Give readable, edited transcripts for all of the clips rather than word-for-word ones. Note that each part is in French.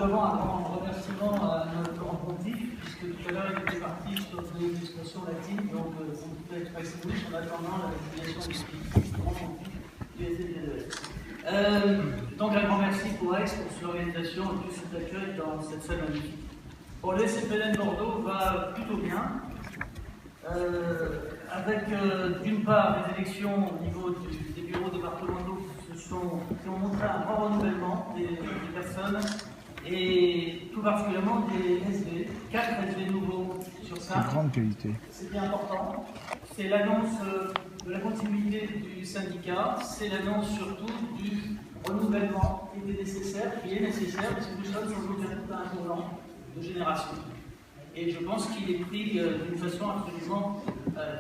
simplement un grand remerciement à notre grand pontife, puisque tout à l'heure il était parti sur des expressions latines, donc on peut être assez riche en attendant la réalisation du grand pontife du SDDES. Donc un grand merci pour Aix, pour son organisation et tout cet accueil dans cette salle magnifique. Bon, le SCPLN Bordeaux va plutôt bien, avec d'une part les élections au niveau des bureaux départementaux qui ont montré un grand renouvellement des personnes et tout particulièrement des SV, 4 SV nouveaux sur 5. De grande qualité. C'était important. C'est l'annonce de la continuité du syndicat, c'est l'annonce surtout du renouvellement qui est nécessaire, parce que nous sommes sans doute à un tournant de génération. Et je pense qu'il est pris d'une façon absolument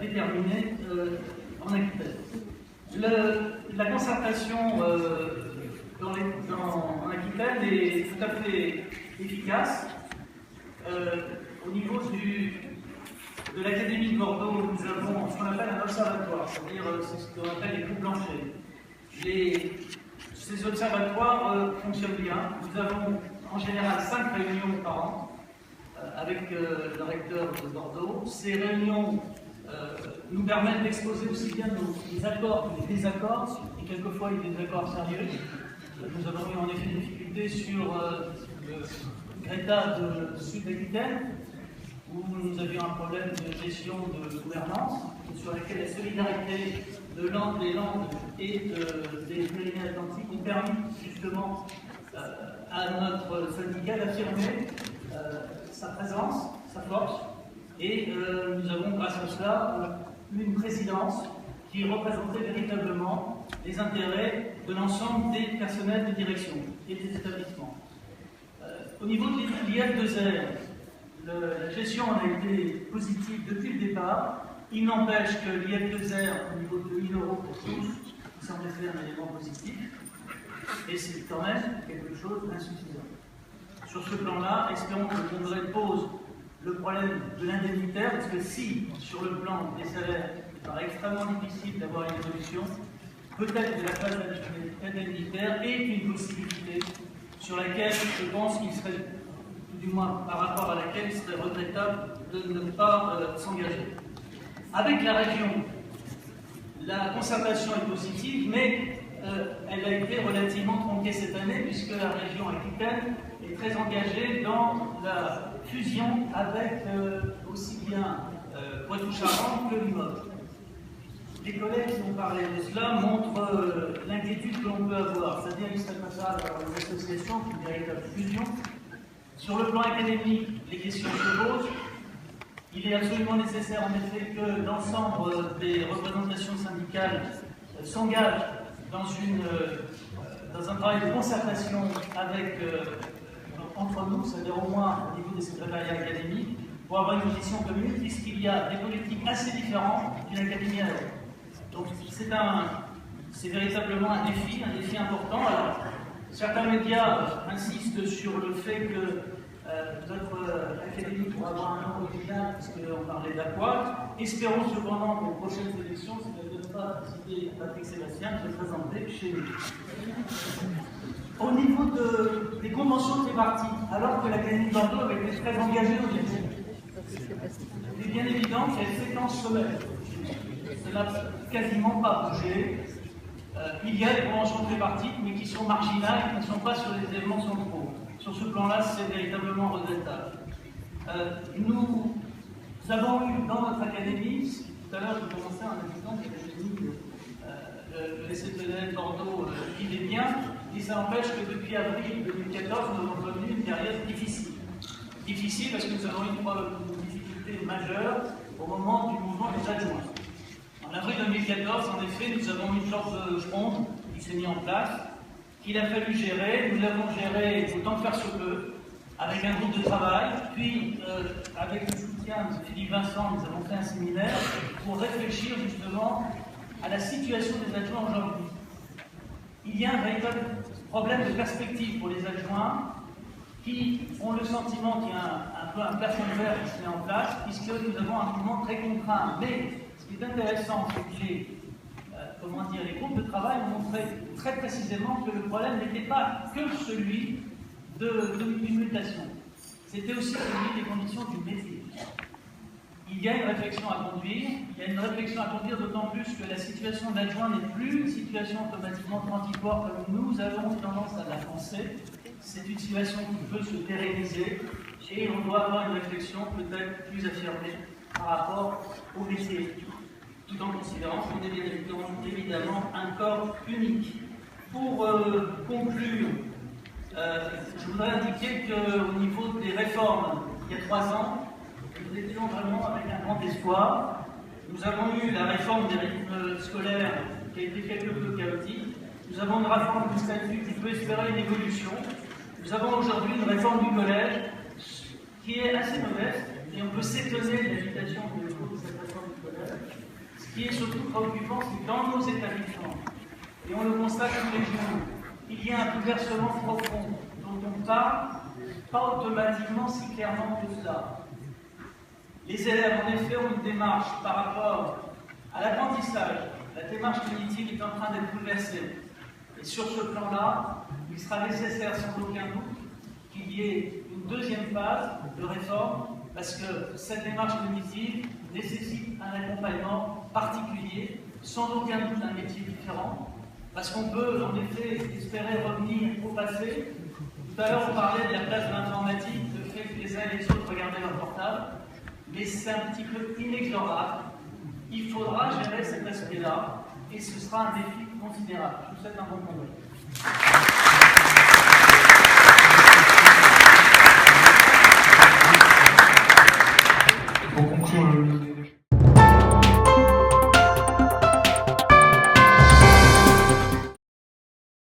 déterminée en Aquitaine. La concertation en Aquitaine est tout à fait efficace. Au niveau de l'Académie de Bordeaux, nous avons ce qu'on appelle un observatoire, c'est-à-dire c'est ce qu'on appelle les groupes blanchers. Ces observatoires fonctionnent bien. Nous avons en général 5 réunions par an avec le recteur de Bordeaux. Ces réunions nous permettent d'exposer aussi bien les accords que les désaccords, et quelquefois les désaccords sérieux. Nous avons eu en effet des difficultés sur le Greta de Sud-Aquitaine, où nous avions un problème de gestion de gouvernance, sur laquelle la solidarité des Landes et des Pyrénées-Atlantiques ont permis justement à notre syndicat d'affirmer sa présence, sa force, et nous avons grâce à cela une présidence qui représentait véritablement les intérêts de l'ensemble des personnels de direction et des établissements. Au niveau de l'IF2R, la gestion a été positive depuis le départ. Il n'empêche que l'IF2R, au niveau de 1 000 € pour tous, semble faire un élément positif, et c'est quand même quelque chose d'insuffisant. Sur ce plan-là, espérons que le Congrès pose le problème de l'indemnitaire, parce que si, sur le plan des salaires, il paraît extrêmement difficile d'avoir une évolution, peut-être que la phase indemnitaire est une possibilité sur laquelle je pense qu'il serait, du moins par rapport à laquelle il serait regrettable de ne pas s'engager. Avec la région, la concertation est positive, mais elle a été relativement tronquée cette année, puisque la région Aquitaine est très engagée dans la fusion avec aussi bien Poitou-Charentes que Limoges. Les collègues qui ont parlé de cela montrent l'inquiétude que l'on peut avoir, c'est-à-dire qu'il serait passable à une association, une véritable fusion. Sur le plan académique, les questions se posent. Il est absolument nécessaire en effet que l'ensemble des représentations syndicales s'engagent dans un travail de concertation entre nous, c'est-à-dire au moins au niveau des secrétariats académiques, pour avoir une position commune, puisqu'il y a des politiques assez différentes d'une académie à l'autre. Donc c'est véritablement un défi important. Alors, certains médias insistent sur le fait que notre académie pourra avoir un nom original, puisqu'on parlait d'Aqua. Espérons cependant qu'aux prochaines élections, ça ne donne pas citer Patrick Sébastien de se présenter chez nous. Au niveau des conventions tripartites, alors que l'Académie de Bordeaux avait été très engagée au début, il est bien évident qu'il y a une séquence sommaire. Cela n'a quasiment pas bougé. Il y a des conventions tripartites, mais qui sont marginales, qui ne sont pas sur les éléments centraux. Sur ce plan-là, c'est véritablement regrettable. Nous avons eu dans notre académie, tout à l'heure je commençais en indiquant que l'académie, le SCPLN Bordeaux vivait bien, et ça n'empêche que depuis avril 2014, nous avons connu une période difficile. Difficile parce que nous avons eu une difficulté majeure au moment du mouvement des adjoints. En avril 2014, en effet, nous avons une sorte de fronde qui s'est mise en place, qu'il a fallu gérer. Nous l'avons géré autant que faire se peut, avec un groupe de travail, puis avec le soutien de Philippe Vincent, nous avons fait un séminaire pour réfléchir justement à la situation des adjoints aujourd'hui. Il y a un véritable problème de perspective pour les adjoints qui ont le sentiment qu'il y a un peu un plafond de verre qui se met en place, puisque nous avons un mouvement très contraint. Mais ce qui est intéressant, c'est que les groupes de travail ont montré très précisément que le problème n'était pas que celui d'une mutation. C'était aussi celui des conditions du métier. Il y a une réflexion à conduire, d'autant plus que la situation d'adjoint n'est plus une situation automatiquement transitoire comme nous avons tendance à la penser. C'est une situation qui peut se pérenniser et on doit avoir une réflexion peut-être plus affirmée par rapport au métier, tout en considérant qu'on est évidemment un corps unique. Pour conclure, je voudrais indiquer qu'au niveau des réformes, il y a 3 ans, nous étions vraiment avec un grand espoir. Nous avons eu la réforme des rythmes scolaires qui a été quelque peu chaotique. Nous avons une réforme du statut qui peut espérer une évolution. Nous avons aujourd'hui une réforme du collège qui est assez modeste et on peut s'étonner de l'agitation de cette réforme du collège. Ce qui est surtout préoccupant, c'est que dans nos établissements, et on le constate tous les jours, il y a un bouleversement profond dont on parle pas automatiquement si clairement que cela. Les élèves, en effet, ont une démarche par rapport à l'apprentissage. La démarche cognitive est en train d'être bouleversée. Et sur ce plan-là, il sera nécessaire, sans aucun doute, qu'il y ait une deuxième phase de réforme, parce que cette démarche cognitive nécessite un accompagnement particulier, sans aucun doute un métier différent, parce qu'on peut, en effet, espérer revenir au passé. Tout à l'heure, on parlait de la place de l'informatique, le fait que les uns et les autres regardaient leur portable. Mais c'est un petit peu inexorable. Il faudra gérer cet aspect-là et ce sera un défi considérable. Je vous souhaite un bon congrès.